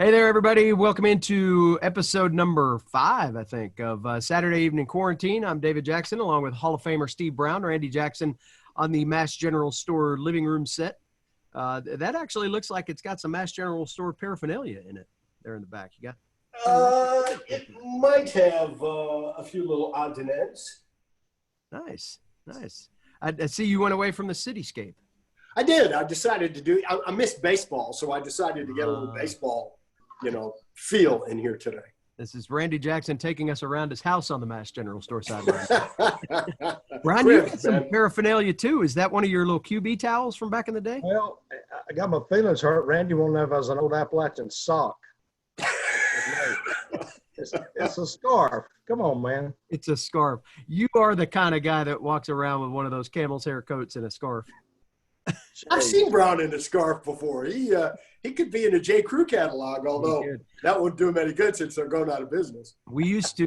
Hey there, everybody. Welcome into episode number 5, I think, of Saturday Evening Quarantine. I'm David Jackson, along with Hall of Famer Steve Brown, Randy Jackson on the Mass General Store living room set. That actually looks like it's got some Mass General Store paraphernalia in it there in the back. You got? It might have a few little odds and ends. Nice. I see you went away from the cityscape. I did. I decided to do. I missed baseball, so I decided to get a little baseball, feel in here today. This is Randy Jackson taking us around his house on the Mass General Store sideline. Brian, Crib, you got some man. paraphernalia too. Is that one of your little QB towels from back in the day? Well, I got my feelings hurt. Randy won't know if I was an old Appalachian sock. It's a scarf. Come on, man. It's a scarf. You are the kind of guy that walks around with one of those camel's hair coats and a scarf. I've seen Brown in a scarf before. He could be in a J. Crew catalog, although that wouldn't do him any good since they're going out of business. We used to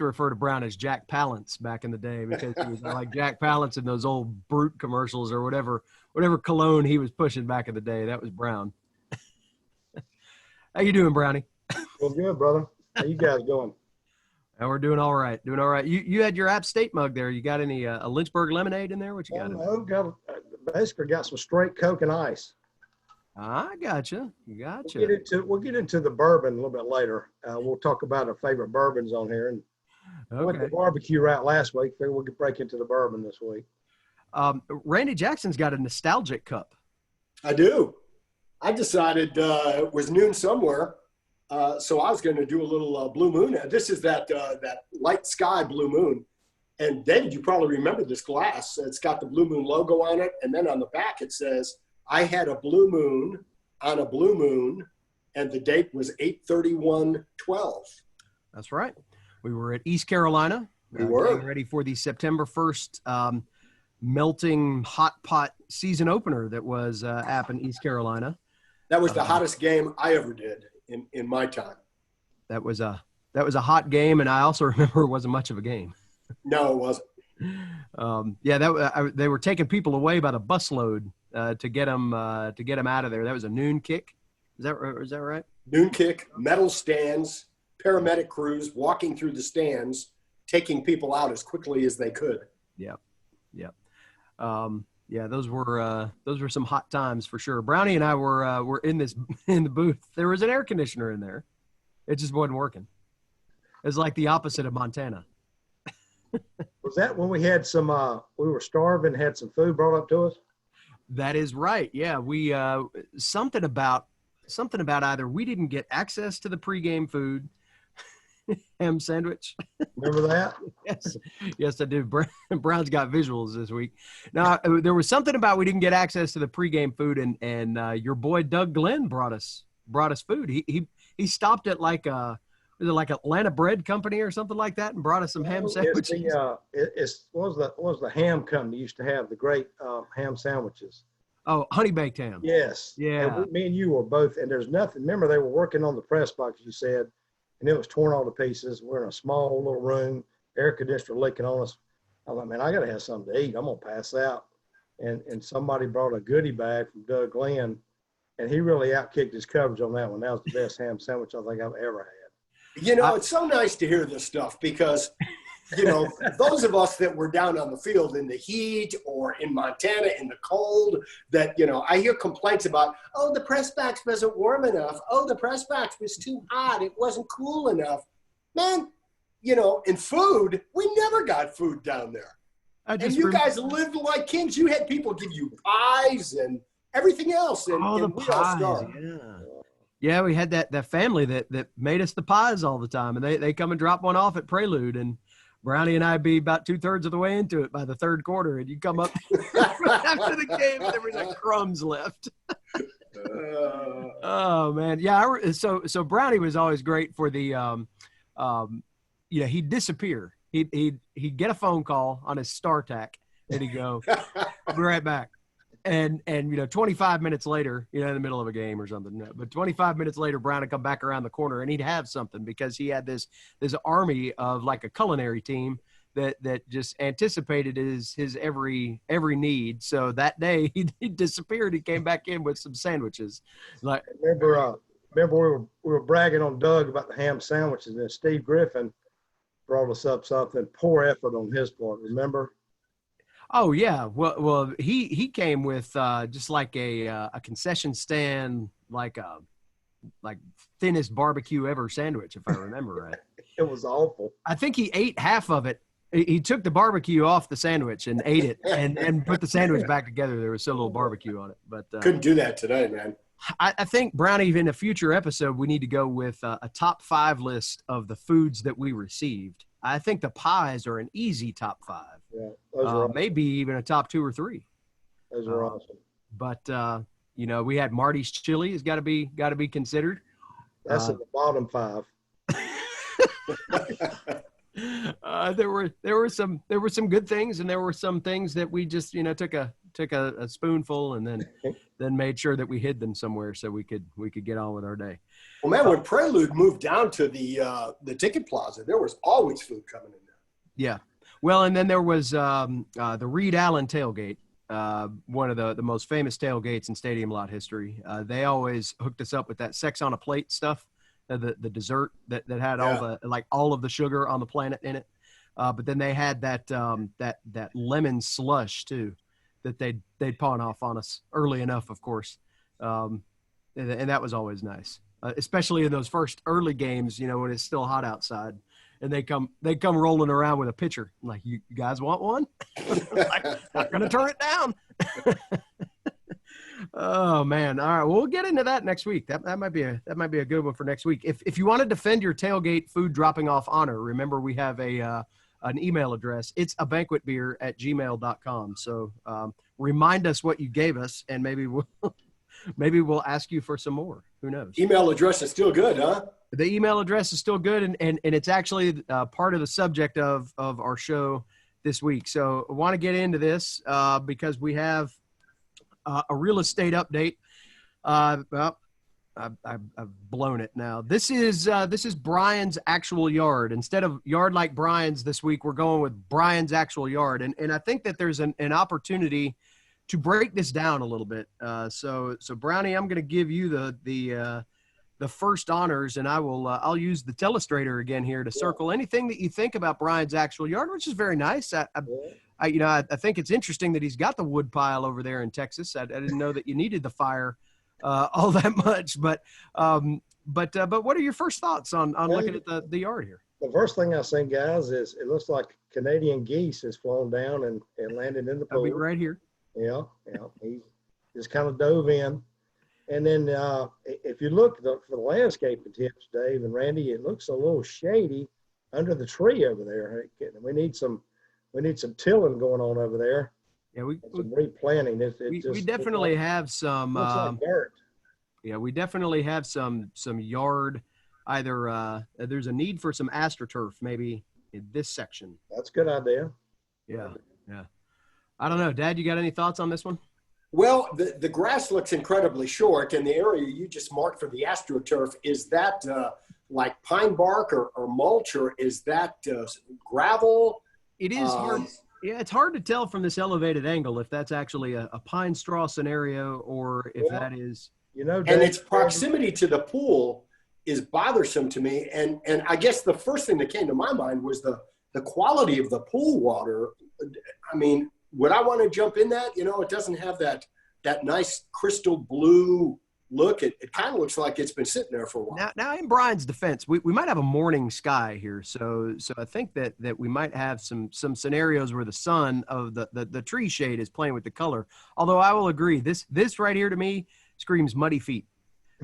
refer to Brown as Jack Palance back in the day because he was like Jack Palance in those old Brute commercials or whatever cologne he was pushing back in the day. That was Brown. How you doing, Brownie? Well, good, brother. How you guys going? And we're doing all right. You had your App State mug there. You got any a Lynchburg lemonade in there? What you got? Basically got some straight Coke and ice. I gotcha. We'll get into the bourbon a little bit later. We'll talk about our favorite bourbons on here. And we went to the barbecue route last week. Figure we'll break into the bourbon this week. Randy Jackson's got a nostalgic cup. I do. I decided it was noon somewhere, so I was going to do a little blue moon. This is that light sky blue moon. And David, you probably remember this glass. It's got the Blue Moon logo on it. And then on the back it says, I had a blue moon on a blue moon, and the date was 8/31/12. That's right. We were at East Carolina. We were. Getting ready for the September 1st melting hot pot season opener that was App in East Carolina. That was the hottest game I ever did in my time. That was a hot game, and I also remember it wasn't much of a game. No, it wasn't. They were taking people away by the busload to get them out of there. That was a noon kick. Is that right? Noon kick, metal stands, paramedic crews walking through the stands, taking people out as quickly as they could. Yeah. Those were some hot times for sure. Brownie and I were in the booth. There was an air conditioner in there. It just wasn't working. It's like the opposite of Montana. Was that when we had we were starving, had some food brought up to us? That is right. Yeah. We, something about either we didn't get access to the pregame food, ham sandwich. Remember that? Yes, I do. Brown's got visuals this week. Now, there was something about we didn't get access to the pregame food, and your boy Doug Glenn brought us food. He stopped at like Atlanta Bread Company or something like that and brought us some ham sandwiches. What was the ham company used to have the great ham sandwiches? Oh, honey baked ham. Yes. Yeah. And me and you were both, and there's nothing. Remember, they were working on the press box, you said, and it was torn all to pieces. We're in a small little room, air conditioner leaking on us. I thought, man, I got to have something to eat. I'm going to pass out. And somebody brought a goodie bag from Doug Glenn, and he really outkicked his coverage on that one. That was the best ham sandwich I think I've ever had. It's so nice to hear this stuff because, those of us that were down on the field in the heat or in Montana in the cold that, I hear complaints about, oh, the press box wasn't warm enough. Oh, the press box was too hot. It wasn't cool enough. Man, in food, we never got food down there. And you guys lived like kings. You had people give you pies and everything else. And the we all pies, starved. Yeah, we had that family that made us the pies all the time, and they come and drop one off at Prelude, and Brownie and I'd be about 2/3 of the way into it by the third quarter, and you come up after the game, and there was like crumbs left. Oh man, yeah. So Brownie was always great for the, he'd disappear. He'd get a phone call on his StarTAC, and he'd go, "I'll be right back." And 25 minutes later, in the middle of a game or something, but 25 minutes later, Brown would come back around the corner and he'd have something because he had this army of like a culinary team that just anticipated his every need. So that day he disappeared. He came back in with some sandwiches. Like, remember remember we were bragging on Doug about the ham sandwiches, and Steve Griffin brought us up something. Poor effort on his part. Remember? Oh yeah. Well, he came with just like a concession stand, like thinnest barbecue ever sandwich, if I remember right. It was awful. I think he ate half of it. He took the barbecue off the sandwich and ate it, and put the sandwich back together. There was still a little barbecue on it, but couldn't do that today, man. I think, Brownie, in a future episode, we need to go with a top 5 list of the foods that we received. I think the pies are an easy top 5. Yeah, those are awesome. Maybe even a top 2 or 3. Those are awesome. But we had Marty's chili has got to be considered. That's at the bottom 5. There were some good things, and there were some things that we just took a spoonful and then made sure that we hid them somewhere so we could get on with our day. Well, man, when Prelude moved down to the ticket plaza, there was always food coming in there. Yeah, well, and then there was the Reed Allen tailgate, one of the most famous tailgates in stadium lot history. They always hooked us up with that sex on a plate stuff. The dessert that had all of the sugar on the planet in it, but then they had that lemon slush too, that they'd pawn off on us early enough, of course, and that was always nice, especially in those first early games, when it's still hot outside, and they come rolling around with a pitcher, like, you guys want one? Like, not gonna turn it down. Oh man! All right, well, we'll get into that next week. That might be a good one for next week. If you want to defend your tailgate food dropping off honor, remember we have an email address. It's abanquetbeer@gmail.com. So remind us what you gave us, and maybe we'll ask you for some more. Who knows? Email address is still good, huh? The email address is still good, and it's actually part of the subject of our show this week. So I want to get into this because we have a real estate update. Well, I've blown it now. This is Brian's actual yard. Instead of yard like Brian's this week, we're going with Brian's actual yard. And I think that there's an opportunity to break this down a little bit. So Brownie, I'm going to give you the first honors, and I'll use the telestrator again here to circle anything that you think about Brian's actual yard, which is very nice. I think it's interesting that he's got the wood pile over there in Texas. I didn't know that you needed the fire all that much, but what are your first thoughts on looking at the yard here? The first thing I seen, guys, is it looks like Canadian geese has flown down and landed in the pool. I'll be right here. Yeah. He just kind of dove in. And then if you look for the landscaping tips, Dave and Randy, it looks a little shady under the tree over there. We need some tilling going on over there. Yeah, some replanting. We definitely have some. Looks like dirt. Yeah, we definitely have some yard. Either there's a need for some AstroTurf maybe in this section. That's a good idea. Yeah. I don't know, Dad. You got any thoughts on this one? Well, the grass looks incredibly short, and the area you just marked for the AstroTurf, is that like pine bark or mulch, or is that gravel? It is hard. Yeah, it's hard to tell from this elevated angle if that's actually a pine straw scenario or if that is. Dave, and its proximity to the pool is bothersome to me. And I guess the first thing that came to my mind was the quality of the pool water. I mean, would I want to jump in that? It doesn't have that nice crystal blue look. It kind of looks like it's been sitting there for a while. Now in Brian's defense, we might have a morning sky here. So I think that we might have some scenarios where the sun of the tree shade is playing with the color. Although I will agree, this right here to me screams muddy feet.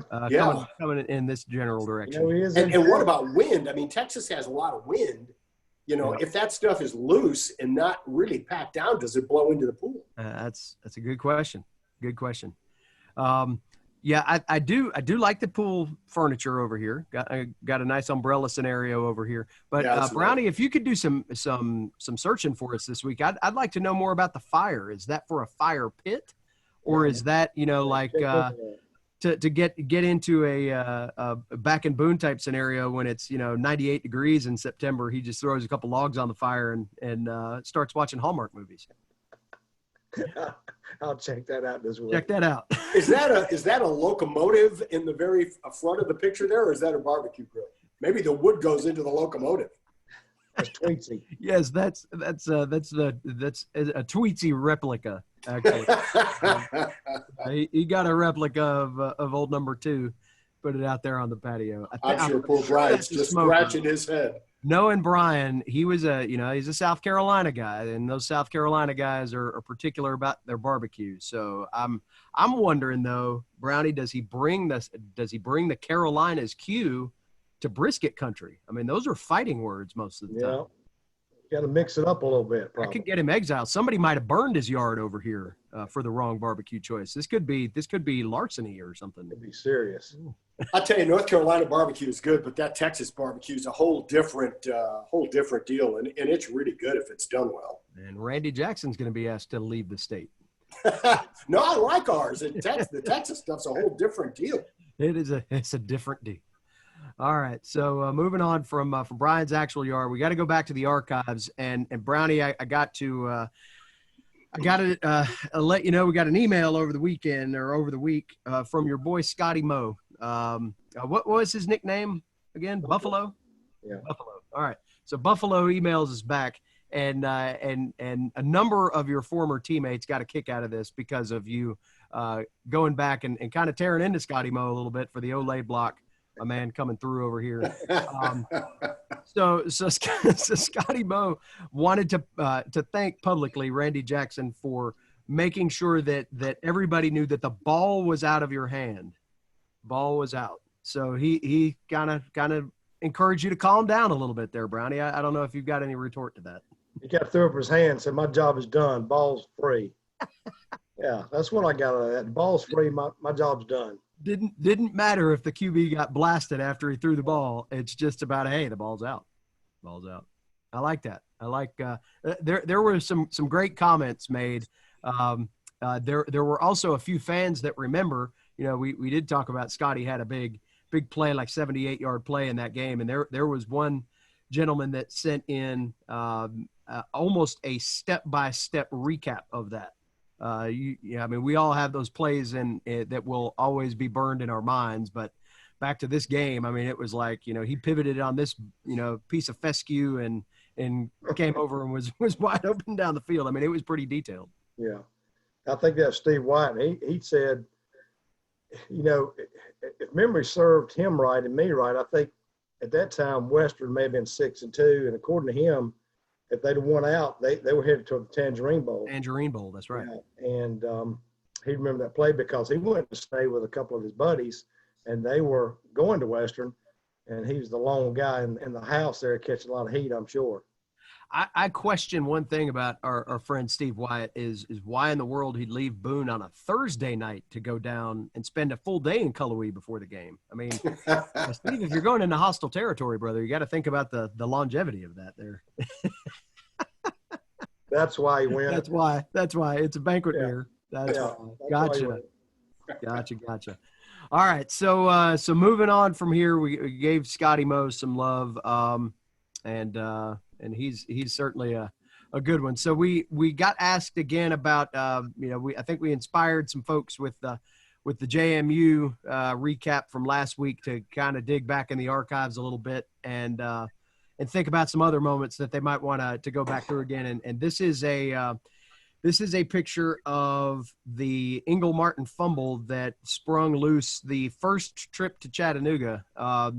Coming in this general direction. And what about wind? I mean, Texas has a lot of wind. If that stuff is loose and not really packed down, does it blow into the pool? That's a good question. Good question. I do like the pool furniture over here. Got a nice umbrella scenario over here. But Brownie, if you could do some searching for us this week, I'd like to know more about the fire. Is that for a fire pit, or is that to get into a back in Boone type scenario when it's 98 degrees in September? He just throws a couple logs on the fire and starts watching Hallmark movies. I'll check that out this week. Check that out. Is that a locomotive in the very front of the picture there, or is that a barbecue grill? Maybe the wood goes into the locomotive. That's Tweetsy. Yes, that's a Tweetsy replica. Actually, he got a replica of old number 2, put it out there on the patio. I'm sure poor Brian's just scratching his head. Knowing Brian, he was he's a South Carolina guy, and those South Carolina guys are particular about their barbecue. So I'm wondering though, Brownie, does he bring the Carolinas Q to brisket country? I mean, those are fighting words most of the time. You got to mix it up a little bit. Probably. I could get him exiled. Somebody might have burned his yard over here for the wrong barbecue choice. This could be larceny or something. It'd be serious. I tell you, North Carolina barbecue is good, but that Texas barbecue is a whole different deal, and it's really good if it's done well. And Randy Jackson's going to be asked to leave the state. No, I like ours. The Texas stuff's a whole different deal. It's a different deal. All right, so moving on from Brian's actual yard, we got to go back to the archives. And Brownie, I got to let you know we got an email over the weekend or over the week from your boy Scotty Moe. What was his nickname again? Buffalo. Yeah. Buffalo. All right. So Buffalo emails us back, and a number of your former teammates got a kick out of this because of you going back and kind of tearing into Scotty Moe a little bit for the Olay block. A man coming through over here. So Scotty Moe wanted to thank publicly Randy Jackson for making sure that everybody knew that the ball was out of your hand. Ball was out. So he kind of encouraged you to calm down a little bit there, Brownie. I don't know if you've got any retort to that. He got through up his hand, said, "My job is done. Ball's free." Yeah, that's what I got out of that. Ball's free. My job's done. Didn't matter if the QB got blasted after he threw the ball. It's just about, hey, the ball's out. Ball's out. I like that. I like there were some great comments made. There were also a few fans that remember, we did talk about Scotty had a big play, like 78-yard play in that game. And there was one gentleman that sent in almost a step-by-step recap of that. I mean, we all have those plays that will always be burned in our minds, but back to this game, I mean, it was like, he pivoted on this, piece of fescue and came over and was wide open down the field. I mean, it was pretty detailed. Yeah. I think that's Steve White. He said, if memory served him right and me right, I think at that time, Western may have been 6-2. And according to him, if they'd have won out, they were headed to the Tangerine Bowl. Tangerine Bowl, that's right. Yeah. And he remembered that play because he went to stay with a couple of his buddies, and they were going to Western, and he was the lone guy in the house there catching a lot of heat, I'm sure. I question one thing about our friend Steve Wyatt is why in the world he'd leave Boone on a Thursday night to go down and spend a full day in Cullowhee before the game. I mean, Steve, if you're going into hostile territory, brother, you got to think about the longevity of that there. That's why he went. That's why it's a banquet beer. Gotcha. All right. So moving on from here, we gave Scotty Moe some love. And he's certainly a good one. So we got asked again about, I think we inspired some folks with the JMU recap from last week to kind of dig back in the archives a little bit and think about some other moments that they might want to go back through again. And this is a picture of the Ingle Martin fumble that sprung loose the first trip to Chattanooga.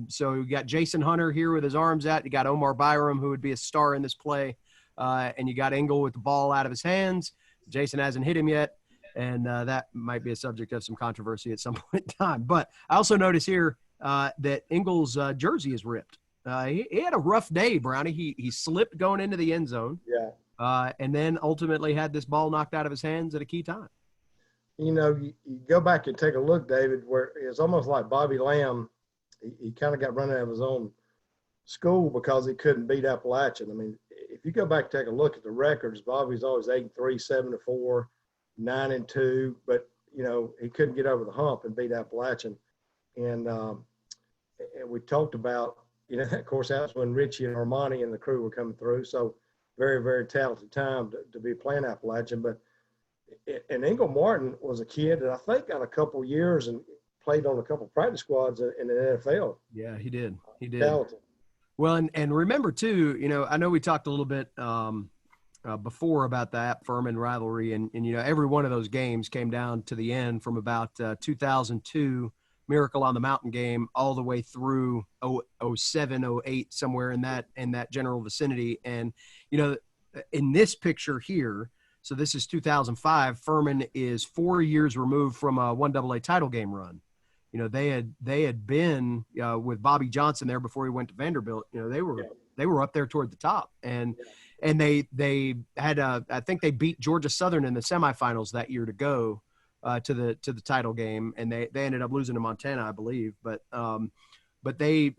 So you got Jason Hunter here with his arms out. You got Omar Byram, who would be a star in this play. And you got Ingle with the ball out of his hands. Jason hasn't hit him yet. And that might be a subject of some controversy at some point in time. But I also notice here that Ingle's jersey is ripped. He had a rough day, Brownie. He slipped going into the end zone. Yeah. And then ultimately had this ball knocked out of his hands at a key time. You go back and take a look, David, where it's almost like Bobby Lamb. He kind of got run out of his own school because he couldn't beat Appalachian. I mean, if you go back and take a look at the records, Bobby's always 8-3, 7-4, 9-2, but, he couldn't get over the hump and beat Appalachian. And we talked about, of course, that's when Richie and Armani and the crew were coming through. So, very, very talented time to be playing Appalachian. But And Ingle Martin was a kid that I think got a couple years and played on a couple practice squads in the NFL. Yeah, he did. He did. Talented. Well, and remember too, I know we talked a little bit before about the App Furman rivalry, and every one of those games came down to the end from about 2002 Miracle on the Mountain game all the way through 07, 08, somewhere in that general vicinity. And in this picture here, so this is 2005. Furman is 4 years removed from a 1AA title game run. They had been with Bobby Johnson there before he went to Vanderbilt. They were up there toward the top, and they had I think they beat Georgia Southern in the semifinals that year to go to the title game, and they ended up losing to Montana, I believe. But they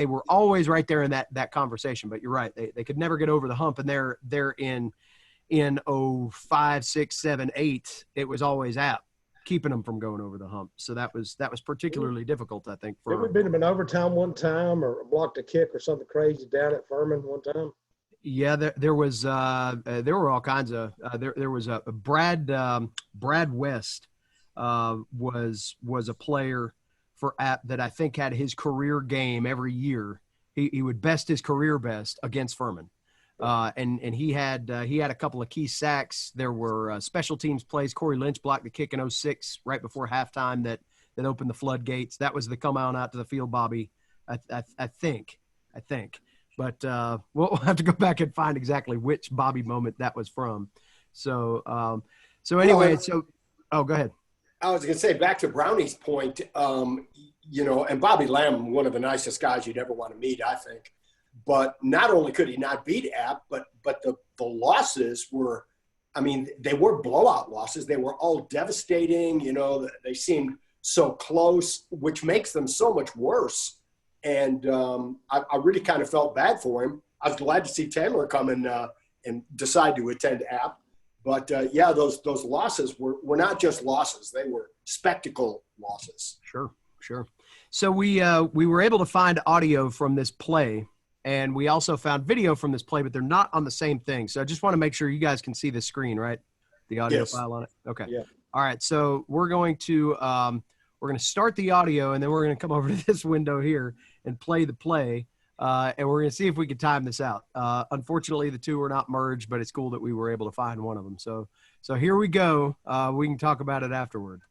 were always right there in that conversation. But you're right, they could never get over the hump, and they're in 05, 6, 7, 8. It was always App keeping them from going over the hump. So that was particularly difficult, I think. Did we beat them in overtime one time, or blocked a kick or something crazy down at Furman one time? Yeah, there were all kinds of there was a Brad West was a player for App that I think had his career game every year. He would best his career best against Furman. And he had a couple of key sacks. There were special teams plays. Corey Lynch blocked the kick in 06 right before halftime that opened the floodgates. That was the come on out to the field, Bobby. I think. But we'll have to go back and find exactly which Bobby moment that was from. So anyway, go ahead. I was going to say, back to Brownie's point, and Bobby Lamb, one of the nicest guys you'd ever want to meet, I think. But not only could he not beat App, but the losses were, they were blowout losses. They were all devastating. They seemed so close, which makes them so much worse. And I really kind of felt bad for him. I was glad to see Taylor come and decide to attend App. But, those losses were not just losses. They were spectacle losses. Sure. So we were able to find audio from this play. And we also found video from this play, but they're not on the same thing. So I just want to make sure you guys can see the screen, right? The audio file on it. Okay. Yeah. All right. So we're going to start the audio, and then we're going to come over to this window here and play the play. And we're going to see if we can time this out. Unfortunately, the two were not merged, but it's cool that we were able to find one of them. So here we go. We can talk about it afterward.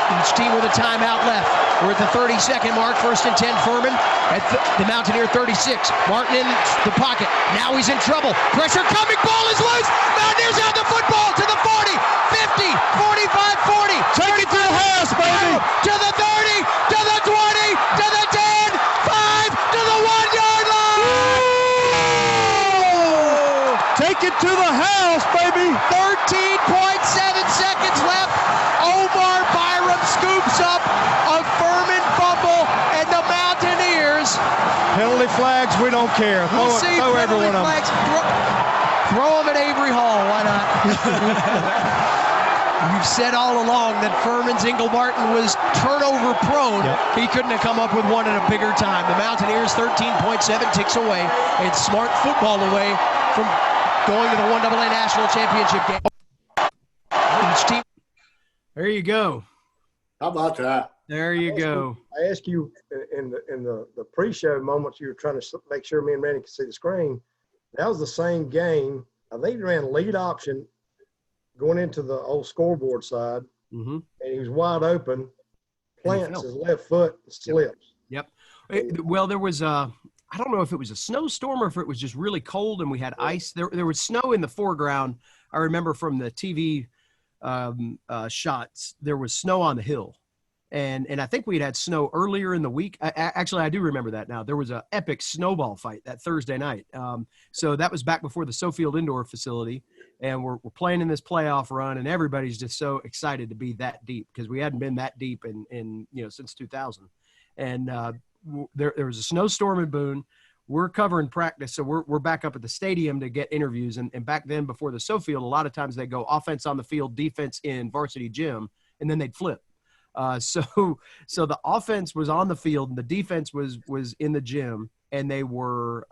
Each team with a timeout left. We're at the 30-second mark. 1st and 10 Furman at the Mountaineer 36. Martin in the pocket. Now he's in trouble. Pressure coming. Ball is loose. Mountaineers have the football to the 40, 50, 45, 40. Take it to the house, baby. To the 30, to the 20, to the 10, 5, to the 1-yard line. Woo! Take it to the house, baby. 13.7 seconds left. Omar Byram scoops up a Furman fumble, and the Mountaineers. Penalty flags, we don't care. Throw every one of them. Throw them at Avery Hall, why not? You've said all along that Furman's Ingle Martin was turnover prone. Yep. He couldn't have come up with one in a bigger time. The Mountaineers 13.7 ticks away, and smart football away from going to the 1AA National Championship game. Each team. There you go. How about that? There you go. I asked you in the pre-show moments, you were trying to make sure me and Randy could see the screen. That was the same game. I think he ran lead option going into the old scoreboard side, and he was wide open, plants his left foot, and slips. Yep. Well, there was I don't know if it was a snowstorm or if it was just really cold and we had ice. There was snow in the foreground. I remember from the TV shots, there was snow on the hill. And I think we'd had snow earlier in the week. Actually, I do remember that now. There was an epic snowball fight that Thursday night. So that was back before the SoField Indoor facility. And we're playing in this playoff run, and everybody's just so excited to be that deep because we hadn't been that deep in since 2000. And there was a snowstorm in Boone. We're covering practice, so we're back up at the stadium to get interviews. And back then, before the SoField, a lot of times they go offense on the field, defense in varsity gym, and then they'd flip. So the offense was on the field and the defense was in the gym, and they were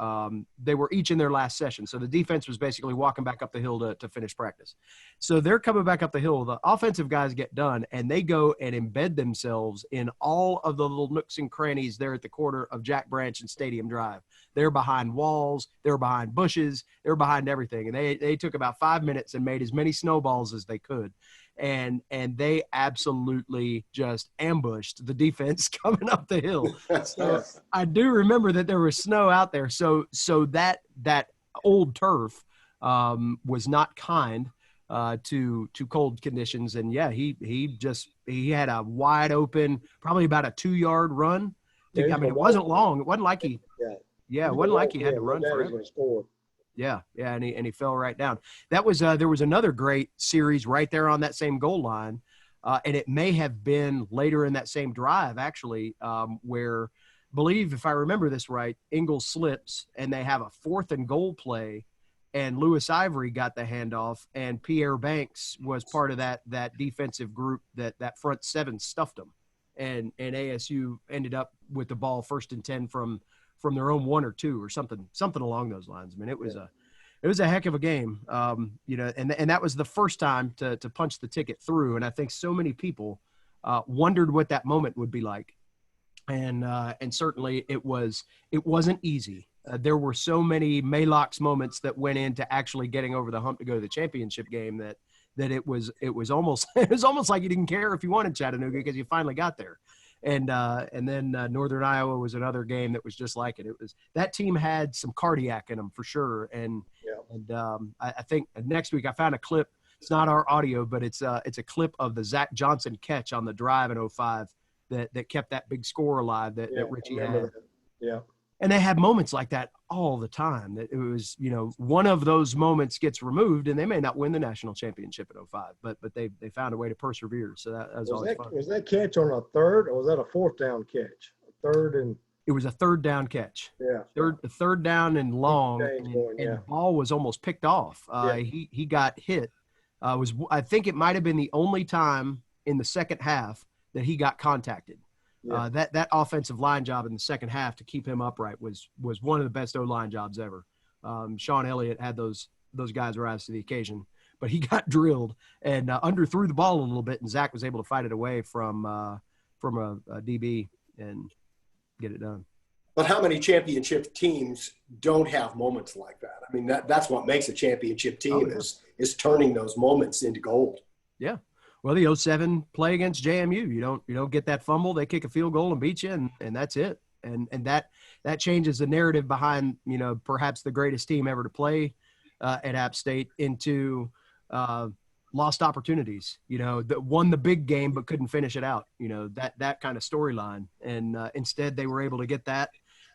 each in their last session. So the defense was basically walking back up the hill to finish practice. So they're coming back up the hill. The offensive guys get done, and they go and embed themselves in all of the little nooks and crannies there at the corner of Jack Branch and Stadium Drive. They're behind walls. They're behind bushes. They're behind everything. And they took about 5 minutes and made as many snowballs as they could. And they absolutely just ambushed the defense coming up the hill. So I do remember that there was snow out there. So that old turf was not kind to cold conditions. And yeah, he had a wide open, probably about a 2-yard run. I mean, it wasn't long. It wasn't like he had to run forever. Yeah, and he fell right down. That was there was another great series right there on that same goal line, and it may have been later in that same drive actually, where, believe if I remember this right, Ingalls slips and they have a 4th and goal play, and Lewis Ivory got the handoff, and Pierre Banks was part of that defensive group that front 7 stuffed them, and ASU ended up with the ball 1st and 10 from their own 1 or 2 or something along those lines. I mean, it was a heck of a game, and that was the first time to punch the ticket through. And I think so many people wondered what that moment would be like. And certainly it wasn't easy. There were so many Maalox moments that went into actually getting over the hump to go to the championship game that it was almost like you didn't care if you wanted Chattanooga because you finally got there. And then Northern Iowa was another game that was just like it. It was, that team had some cardiac in them for sure. And I think next week I found a clip. It's not our audio, but it's a clip of the Zach Johnson catch on the drive in 05 that kept that big score alive that Richie had. Yeah. And they had moments like that all the time. That it was, one of those moments gets removed, and they may not win the national championship at 05, but they found a way to persevere. So that was always fun. Was that catch on a 3rd, or was that a 4th down catch? A 3rd and it was a 3rd down catch. Yeah. Third down and long, and the ball was almost picked off. He got hit. I think it might have been the only time in the second half that he got contacted. Yeah. That offensive line job in the second half to keep him upright was one of the best O-line jobs ever. Sean Elliott had those guys rise to the occasion, but he got drilled and underthrew the ball a little bit, and Zach was able to fight it away from a DB and get it done. But how many championship teams don't have moments like that? I mean, that's what makes a championship team is turning those moments into gold. Yeah. Well, the 07 play against JMU, you don't get that fumble, they kick a field goal and beat you, and that's it. And that changes the narrative behind, perhaps the greatest team ever to play at App State into lost opportunities, that won the big game but couldn't finish it out, that kind of storyline. And instead they were able to get that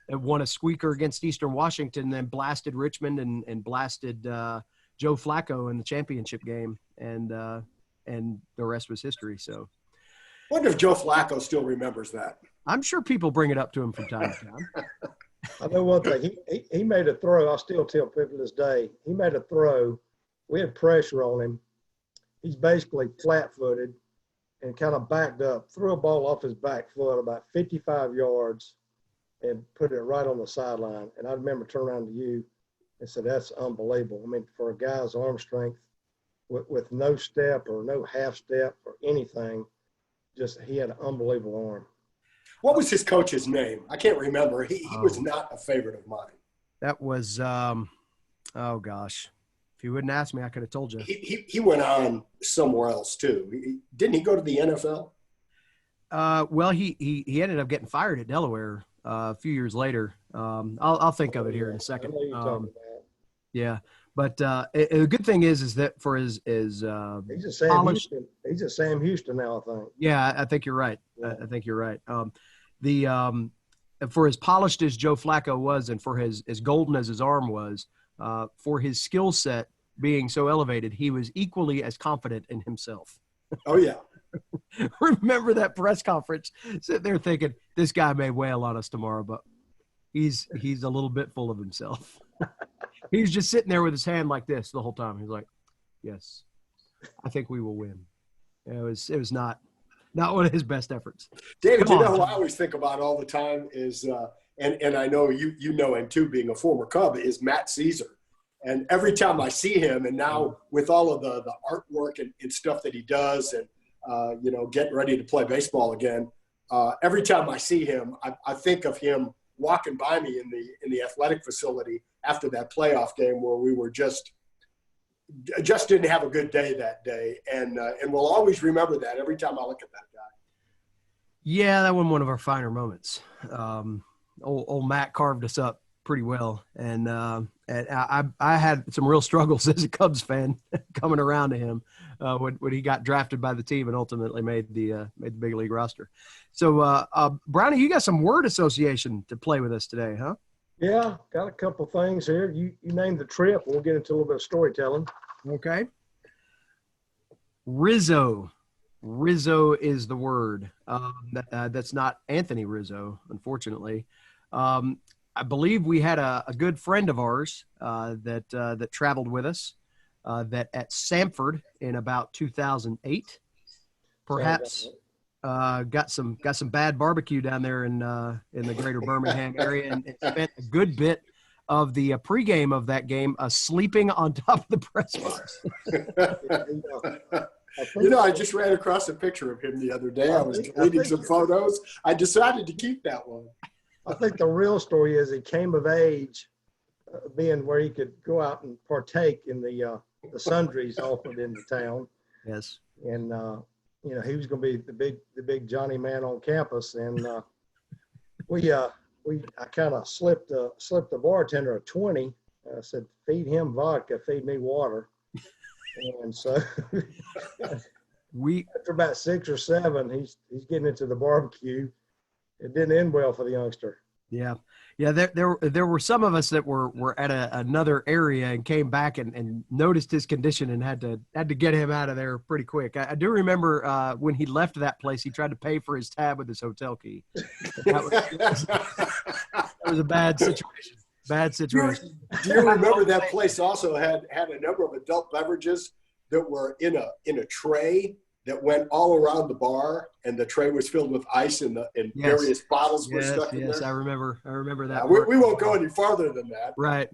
and won a squeaker against Eastern Washington, then blasted Richmond and blasted Joe Flacco in the championship game. And the rest was history. So I wonder if Joe Flacco still remembers that. I'm sure people bring it up to him from time to time. I know one thing. He made a throw. I still tell people this day. He made a throw. We had pressure on him. He's basically flat-footed and kind of backed up, threw a ball off his back foot about 55 yards and put it right on the sideline. And I remember turning around to you and said, that's unbelievable. I mean, for a guy's arm strength, with no step or no half step or anything, he had an unbelievable arm. What was his coach's name? I can't remember. He was not a favorite of mine. That was, oh gosh. If you wouldn't ask me, I could have told you. He went on somewhere else too. Didn't he go to the NFL? Well, he ended up getting fired at Delaware a few years later. I'll think of it here in a second. Yeah. But a good thing is that for his he's a Sam Houston. He's a Sam Houston now, I think. Yeah, I think you're right. Yeah. I think you're right. For as polished as Joe Flacco was, and for as golden as his arm was, for his skill set being so elevated, he was equally as confident in himself. Oh yeah. Remember that press conference? Sitting there thinking, this guy may wail on us tomorrow, but he's a little bit full of himself. He's just sitting there with his hand like this the whole time. He's like, yes, I think we will win. It was not Not one of his best efforts. David, Come you know on, who I John. always think about all the time is, and I know you know him too, being a former Cub, is Matt Caesar. And every time I see him, and now with all of the artwork and stuff that he does, and getting ready to play baseball again, every time I see him, I think of him walking by me in the athletic facility after that playoff game where we were just didn't have a good day that day, and we'll always remember that every time I look at that guy. Yeah, that wasn't one of our finer moments. Old Matt carved us up pretty well, and I had some real struggles as a Cubs fan coming around to him when he got drafted by the team and ultimately made the big league roster. So, Brownie, you got some word association to play with us today, huh? Yeah, got a couple things here. You named the trip. We'll get into a little bit of storytelling. Okay. Rizzo. Rizzo is the word. That's not Anthony Rizzo, unfortunately. I believe we had a good friend of ours that traveled with us that at Samford in about 2008, perhaps got some bad barbecue down there in the greater Birmingham area and spent a good bit of the pregame of that game sleeping on top of the press box. I just ran across a picture of him the other day. I was deleting some photos. I decided to keep that one. I think the real story is he came of age, being where he could go out and partake in the sundries offered in the town. Yes. And he was going to be the big Johnny man on campus, and I kind of slipped the bartender a 20. I said, "Feed him vodka, feed me water." And so after about 6 or 7, he's getting into the barbecue. It didn't end well for the youngster. Yeah. There were some of us that were at another area and came back and noticed his condition and had to get him out of there pretty quick. I do remember when he left that place, he tried to pay for his tab with his hotel key. That was a bad situation. Bad situation. Do you remember that place also had a number of adult beverages that were in a tray that went all around the bar, and the tray was filled with ice, and various bottles were stuck in there? Yes, I remember that. We won't go any farther than that. Right.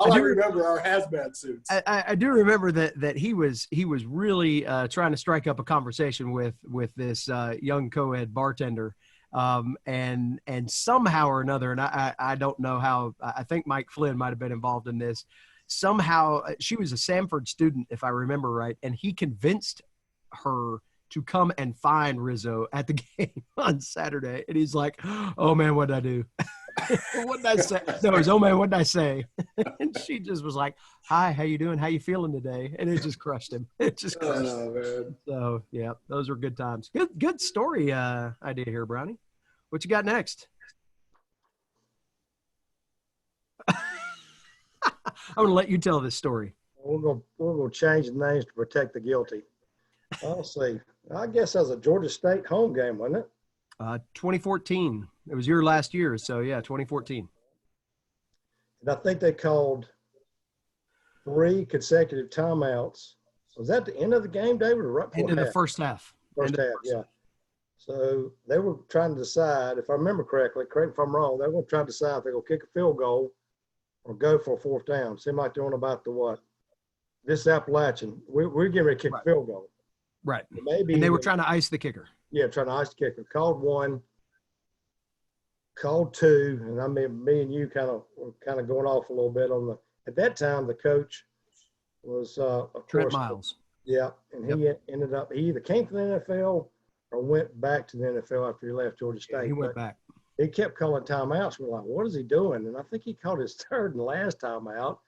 I remember our hazmat suits. I do remember that he was really trying to strike up a conversation with this young co-ed bartender, and somehow or another, and I don't know how. I think Mike Flynn might have been involved in this. Somehow, she was a Samford student, if I remember right, and he convinced her to come and find Rizzo at the game on Saturday. And he's like, "Oh man, what'd I do? What did I say?" No, it was, "Oh man, what did I say?" And she just was like, "Hi, how you doing? How you feeling today?" And it just crushed him. It just crushed him. Man. So yeah, those were good times. Good story idea here, Brownie. What you got next? I'm gonna let you tell this story. We're gonna change the names to protect the guilty. I'll see. I guess that was a Georgia State home game, wasn't it? 2014. It was your last year, so yeah, 2014. And I think they called 3 consecutive timeouts. Was that the end of the game, David, or right before Into the first half? First half, yeah. So they were trying to decide, if I remember correctly, correct me if I'm wrong, they were trying to decide if they're going to kick a field goal or go for a 4th down. Seemed like they're on about the what? This Appalachian. We're getting ready to kick a field goal. Right. Maybe. And they were trying to ice the kicker. Yeah, trying to ice the kicker. Called 1, called 2, and I mean, me and you were kind of going off a little bit on the. At that time, the coach was of Trent course Miles. Yeah, and he ended up. He either came to the NFL or went back to the NFL after he left Georgia State. Yeah, he went back. He kept calling timeouts. We're like, what is he doing? And I think he called his 3rd and last timeout.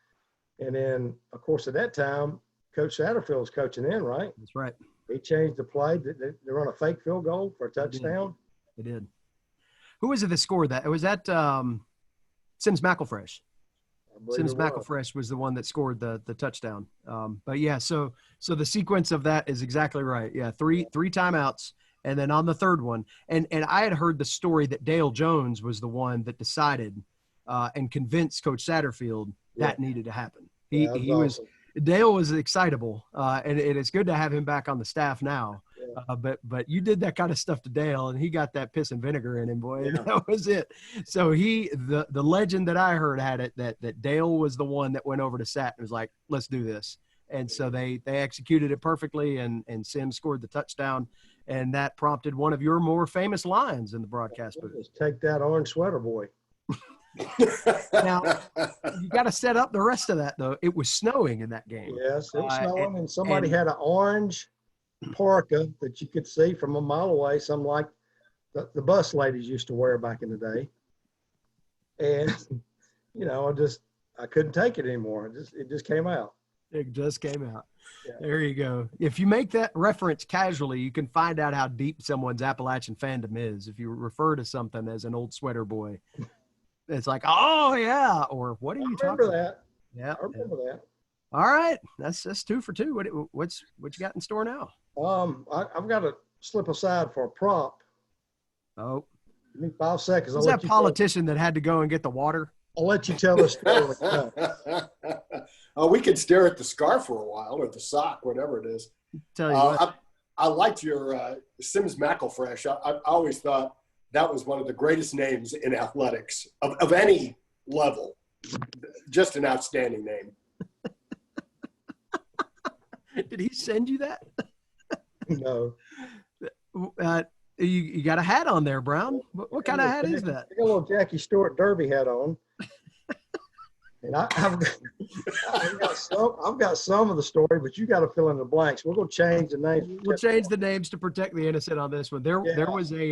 And then, of course, at that time, Coach Satterfield was coaching in, right? That's right. He changed the play. They run a fake field goal for a touchdown. They did. Who was it that scored that? It was that Sims McElfresh. Sims McElfresh was the one that scored the touchdown. But yeah, so the sequence of that is exactly right. Yeah, three timeouts, and then on the 3rd one, and I had heard the story that Dale Jones was the one that decided and convinced Coach Satterfield that needed to happen. He was. Dale was excitable, and it's good to have him back on the staff now. But you did that kind of stuff to Dale, and he got that piss and vinegar in him, boy. And that was it. So the legend that I heard had it that Dale was the one that went over to Sat and was like, let's do this. And so they executed it perfectly, and Sims scored the touchdown, and that prompted one of your more famous lines in the broadcast booth. Just take that orange sweater, boy. Now, you got to set up the rest of that, though. It was snowing in that game. Yes, it was snowing, and somebody had an orange parka that you could see from a mile away, something like the bus ladies used to wear back in the day. And, I couldn't take it anymore. It just came out. It just came out. Yeah. There you go. If you make that reference casually, you can find out how deep someone's Appalachian fandom is. If you refer to something as an old sweater boy, it's like, oh yeah, or what are you talking about? That. Yeah, I remember that. All right, that's 2 for 2. What you got in store now? I've got to slip aside for a prop. Oh, give me 5 seconds. Was that politician that had to go and get the water? I'll let you tell the story. We could stare at the scarf for a while, or the sock, whatever it is. Tell you what. I liked your Sims McElfresh. I always thought that was one of the greatest names in athletics of any level. Just an outstanding name. Did he send you that? No. You got a hat on there, Brown. What kind of hat is that? I got a little Jackie Stewart Derby hat on. And I've got some of the story, but you got to fill in the blanks. We're going to change the names. We'll change the names to protect the innocent on this one. There was a.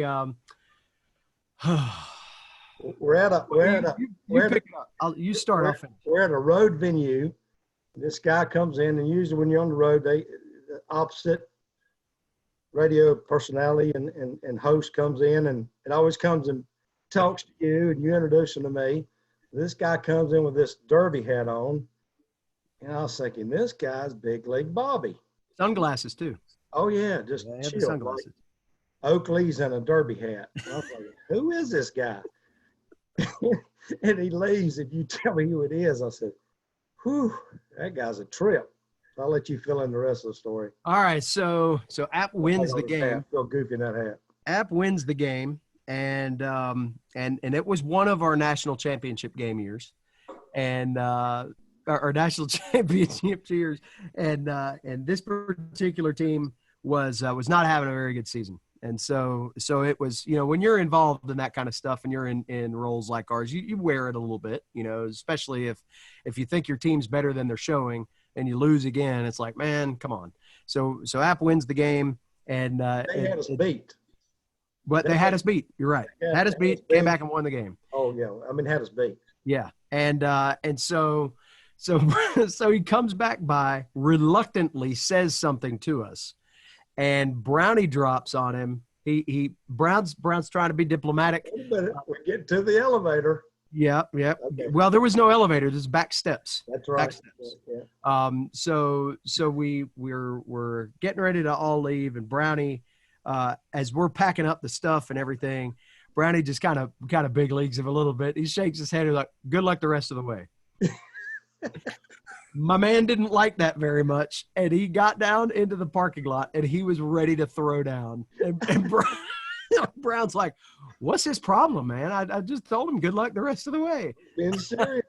You start off. We're at a road venue. This guy comes in, and usually when you're on the road, the opposite radio personality and host comes in, and it always comes and talks to you, and you introduce him to me. This guy comes in with this derby hat on, and I was thinking, this guy's Big League Bobby. Sunglasses too. Oh yeah, just chill, sunglasses. Like Oakley's and a derby hat. And I was like, who is this guy? And he leaves, and you tell me who it is. I said, whew, that guy's a trip. So I'll let you fill in the rest of the story. All right, so App wins the game. I feel goofy in that hat. App wins the game. And it was one of our national championship game years, and our national championship years, and this particular team was not having a very good season, and so it was, when you're involved in that kind of stuff and you're in roles like ours, you wear it a little bit, especially if you think your team's better than they're showing and you lose again, it's like, man, come on. So App wins the game, and they had us beat. But they had us beat. You're right. Had us beat, came back and won the game. Oh yeah, had us beat. Yeah, and so he comes back by, reluctantly says something to us, and Brownie drops on him. Brown's trying to be diplomatic. We're getting to the elevator. Yeah. Okay. Well, there was no elevator. There's back steps. That's right. Back steps. Yeah. So we're getting ready to all leave, and Brownie. As we're packing up the stuff and everything, Brownie just kind of big leagues him a little bit. He shakes his head. He's like, good luck the rest of the way. My man didn't like that very much, and he got down into the parking lot, and he was ready to throw down. And Brown's like, what's his problem, man? I just told him good luck the rest of the way. Being serious.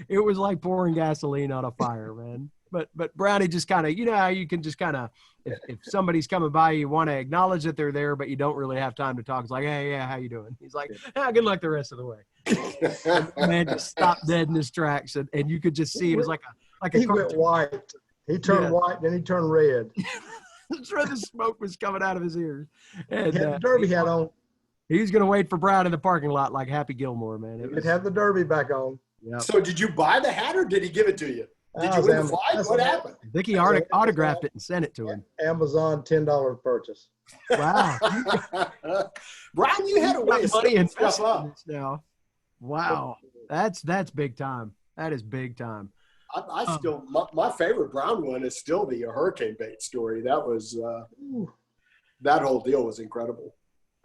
It was like pouring gasoline on a fire, man. But Brownie just kind of, how you can just kind of, if somebody's coming by, you want to acknowledge that they're there, but you don't really have time to talk. It's like, hey, yeah, how you doing? He's like, good luck the rest of the way. Man just stopped dead in his tracks, and you could just see it was like a he went white. He turned white, then he turned red. The smoke was coming out of his ears. And he had the derby hat on. He was going to wait for Brown in the parking lot like Happy Gilmore, man. He would have the derby back on. Yep. So did you buy the hat, or did he give it to you? Did you win the flight? What happened? I think he autographed it and sent it to him. Amazon $10 purchase. Wow. Brian, you had a way of money and stuff up now. Wow. That's big time. That is big time. I still, my favorite Brown one is still the hurricane bait story. That was, that whole deal was incredible.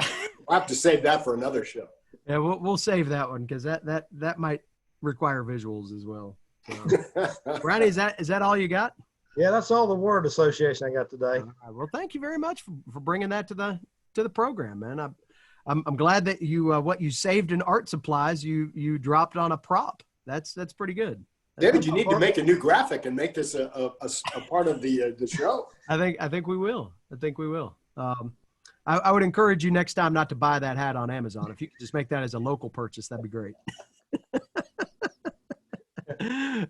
I'll have to save that for another show. Yeah, we'll save that one, because that might require visuals as well. So. Brownie, is that all you got? Yeah, that's all the word association I got today. All right. Well, thank you very much for bringing that to the program, man. I'm glad that you what you saved in art supplies you dropped on a prop. That's pretty good. David, you need to make a new graphic and make this a part of the show. I think we will. I would encourage you next time not to buy that hat on Amazon. If you could just make that as a local purchase, that'd be great.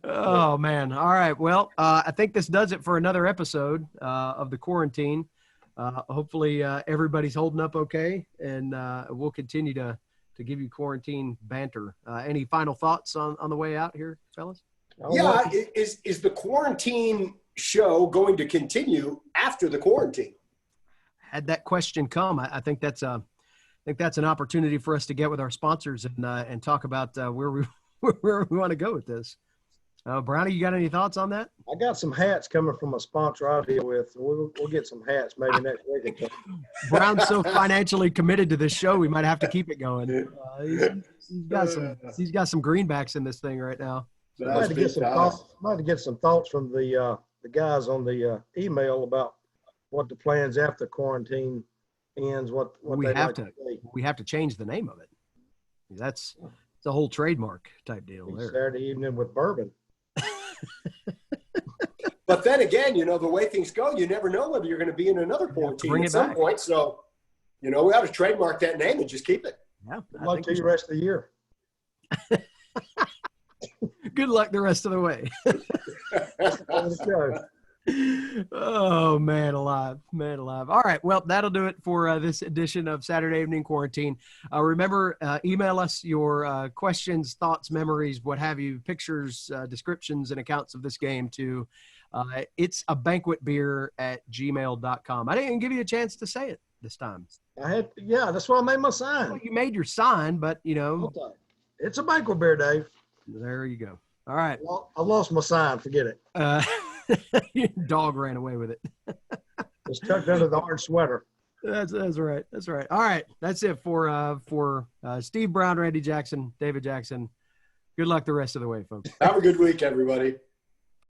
Oh man. All right. Well, I think this does it for another episode of the quarantine. Hopefully everybody's holding up okay, and we'll continue to give you quarantine banter. Any final thoughts on the way out here, fellas? Yeah, is the quarantine show going to continue after the quarantine? Had that question come, I think that's an opportunity for us to get with our sponsors and talk about where we want to go with this. Brownie, you got any thoughts on that? I got some hats coming from a sponsor out here with. We'll get some hats maybe next week. Brown's so financially committed to this show, we might have to keep it going. He's got some greenbacks in this thing right now. I had to get some thoughts from the guys on the email about what the plans after quarantine ends. What we have to change the name of it. It's a whole trademark type deal. Saturday evening with bourbon. But then again, the way things go, you never know whether you're going to be in another quarantine at some point. So, we ought to trademark that name and just keep it. Yeah. Good luck to you the rest of the year. Good luck the rest of the way. Oh, man alive. All right. Well, that'll do it for this edition of Saturday Evening Quarantine. Remember, email us your questions, thoughts, memories, what have you, pictures, descriptions, and accounts of this game to it's a banquetbeer@gmail.com. I didn't give you a chance to say it this time. That's why I made my sign. Well, you made your sign, but, It's a banquet beer, Dave. There you go. All right. Well, I lost my sign. Forget it. Your dog ran away with it. It's tucked under the orange sweater. That's right. All right. That's it for Steve Brown, Randy Jackson, David Jackson. Good luck the rest of the way, folks. Have a good week, everybody.